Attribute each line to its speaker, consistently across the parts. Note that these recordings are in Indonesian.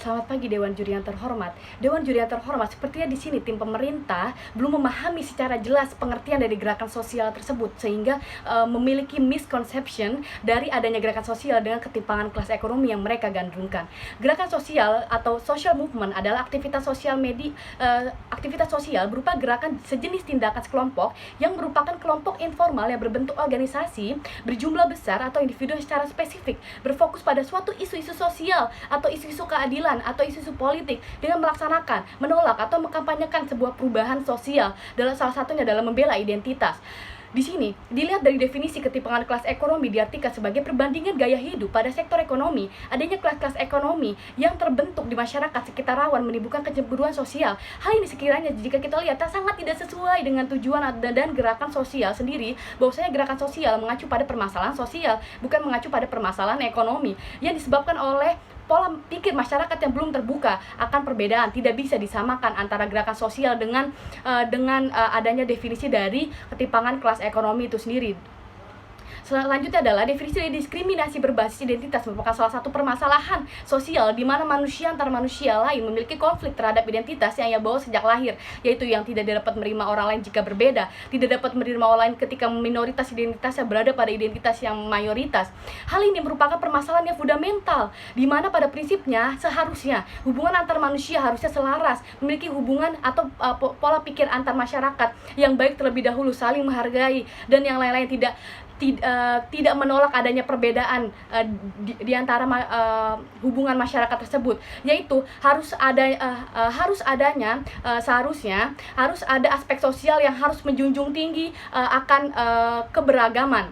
Speaker 1: Selamat pagi Dewan Juri yang terhormat. Dewan Juri yang terhormat, sepertinya di sini tim pemerintah belum memahami secara jelas pengertian dari gerakan sosial tersebut sehingga memiliki misconception dari adanya gerakan sosial dengan ketimpangan kelas ekonomi yang mereka gandrungkan. Gerakan sosial atau social movement adalah aktivitas sosial berupa gerakan sejenis tindakan sekelompok yang merupakan kelompok informal yang berbentuk organisasi berjumlah besar atau individu secara spesifik berfokus pada suatu isu-isu sosial atau isu-isu keadilan atau isu-isu politik dengan melaksanakan, menolak atau mengkampanyekan sebuah perubahan sosial, dalam salah satunya dalam membela identitas. Di sini, dilihat dari definisi ketimpangan kelas ekonomi diartikan sebagai perbandingan gaya hidup pada sektor ekonomi. Adanya kelas-kelas ekonomi yang terbentuk di masyarakat sekitar rawan menimbulkan kecemburuan sosial. Hal ini sekiranya jika kita lihat sangat tidak sesuai dengan tujuan dan gerakan sosial sendiri, bahwasanya gerakan sosial mengacu pada permasalahan sosial, bukan mengacu pada permasalahan ekonomi yang disebabkan oleh pola pikir masyarakat yang belum terbuka akan perbedaan. Tidak bisa disamakan antara gerakan sosial dengan adanya definisi dari ketimpangan kelas ekonomi itu sendiri. Selanjutnya adalah definisi dari diskriminasi berbasis identitas merupakan salah satu permasalahan sosial di mana manusia antar manusia lain memiliki konflik terhadap identitas yang ia bawa sejak lahir, yaitu yang tidak dapat menerima orang lain jika berbeda, tidak dapat menerima orang lain ketika minoritas identitasnya berada pada identitas yang mayoritas. Hal ini merupakan permasalahan yang fundamental, di mana pada prinsipnya seharusnya hubungan antar manusia harusnya selaras, memiliki hubungan atau pola pikir antar masyarakat yang baik terlebih dahulu, saling menghargai, dan yang lain-lain tidak menolak adanya perbedaan di antara hubungan masyarakat tersebut, yaitu seharusnya harus ada aspek sosial yang harus menjunjung tinggi akan keberagaman.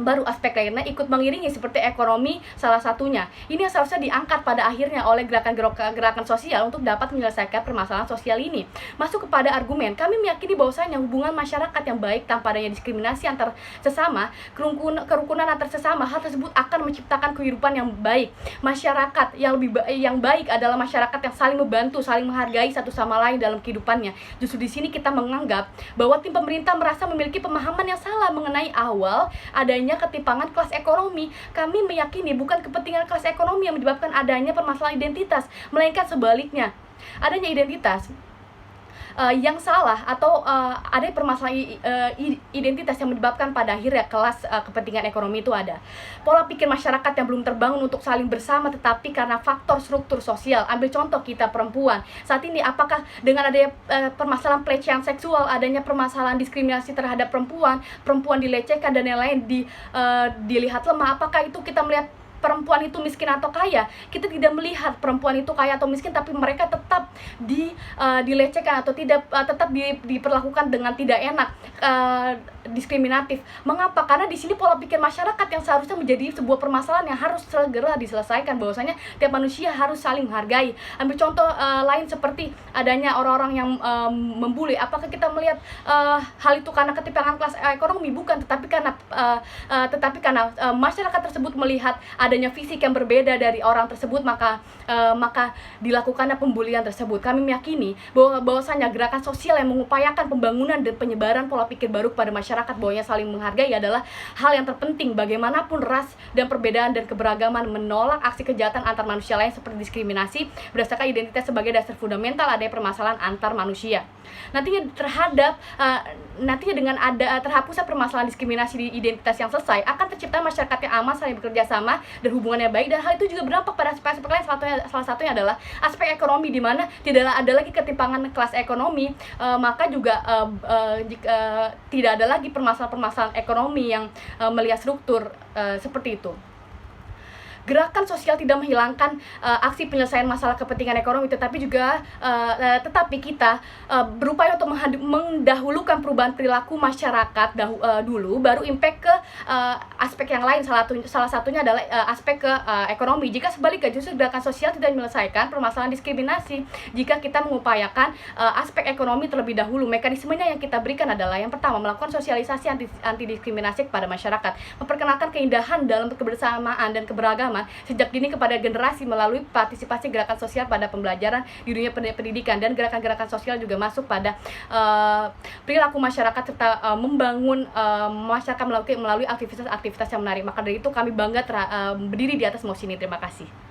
Speaker 1: Baru aspek lainnya ikut mengiringi seperti ekonomi salah satunya. Ini yang seharusnya diangkat pada akhirnya oleh gerakan sosial untuk dapat menyelesaikan permasalahan sosial ini. Masuk kepada argumen, kami meyakini bahwasanya hubungan masyarakat yang baik tanpa adanya diskriminasi antar sesama, kerukunan antar sesama, hal tersebut akan menciptakan kehidupan yang baik. Masyarakat yang baik adalah masyarakat yang saling membantu, saling menghargai satu sama lain dalam kehidupannya. Justru di sini kita menganggap bahwa tim pemerintah merasa memiliki pemahaman yang salah mengenai awal adanya ketimpangan kelas ekonomi. Kami meyakini bukan kepentingan kelas ekonomi yang menyebabkan adanya permasalahan identitas, melainkan sebaliknya. Adanya identitas yang salah atau ada permasalahan identitas yang menyebabkan pada akhirnya kelas kepentingan ekonomi itu ada. Pola pikir masyarakat yang belum terbangun untuk saling bersama, tetapi karena faktor struktur sosial. Ambil contoh kita perempuan. Saat ini apakah dengan adanya permasalahan pelecehan seksual, adanya permasalahan diskriminasi terhadap perempuan dilecehkan dan yang lain dilihat lemah, apakah itu kita melihat perempuan itu miskin atau kaya? Kita tidak melihat perempuan itu kaya atau miskin, tapi mereka tetap dilecehkan atau tetap diperlakukan dengan tidak enak, diskriminatif. Mengapa? Karena di sini pola pikir masyarakat yang seharusnya menjadi sebuah permasalahan yang harus segera diselesaikan, bahwasanya tiap manusia harus saling menghargai. Ambil contoh lain seperti adanya orang-orang yang membuli. Apakah kita melihat hal itu karena ketimpangan kelas ekonomi? Bukan, tetapi karena masyarakat tersebut melihat adanya fisik yang berbeda dari orang tersebut, maka dilakukannya pembulian tersebut. Kami meyakini bahwasanya gerakan sosial yang mengupayakan pembangunan dan penyebaran pola pikir baru kepada masyarakat bahwanya saling menghargai adalah hal yang terpenting. Bagaimanapun ras dan perbedaan dan keberagaman, menolak aksi kejahatan antar manusia lain seperti diskriminasi berdasarkan identitas sebagai dasar fundamental adanya permasalahan antar manusia. Nantinya dengan terhapusnya permasalahan diskriminasi di identitas yang selesai, akan tercipta masyarakat yang aman, saling bekerja sama dan hubungannya baik, dan hal itu juga berdampak pada aspek lain. Salah satunya adalah aspek ekonomi, di mana tidak ada lagi ketimpangan kelas ekonomi, maka juga tidak ada lagi permasalahan ekonomi yang melihat struktur seperti itu. Gerakan sosial tidak menghilangkan aksi penyelesaian masalah kepentingan ekonomi, tetapi kita berupaya untuk mendahulukan perubahan perilaku masyarakat dulu, baru impact ke aspek yang lain. Salah satunya adalah aspek ke ekonomi. Jika sebaliknya, justru gerakan sosial tidak menyelesaikan permasalahan diskriminasi jika kita mengupayakan aspek ekonomi terlebih dahulu. Mekanismenya yang kita berikan adalah yang pertama, melakukan sosialisasi anti diskriminasi kepada masyarakat, memperkenalkan keindahan dalam kebersamaan dan keberagaman sejak dini kepada generasi melalui partisipasi gerakan sosial pada pembelajaran di dunia pendidikan, dan gerakan-gerakan sosial juga masuk pada perilaku masyarakat serta membangun masyarakat melalui aktivitas-aktivitas yang menarik. Maka dari itu kami bangga berdiri di atas mosi ini. Terima kasih.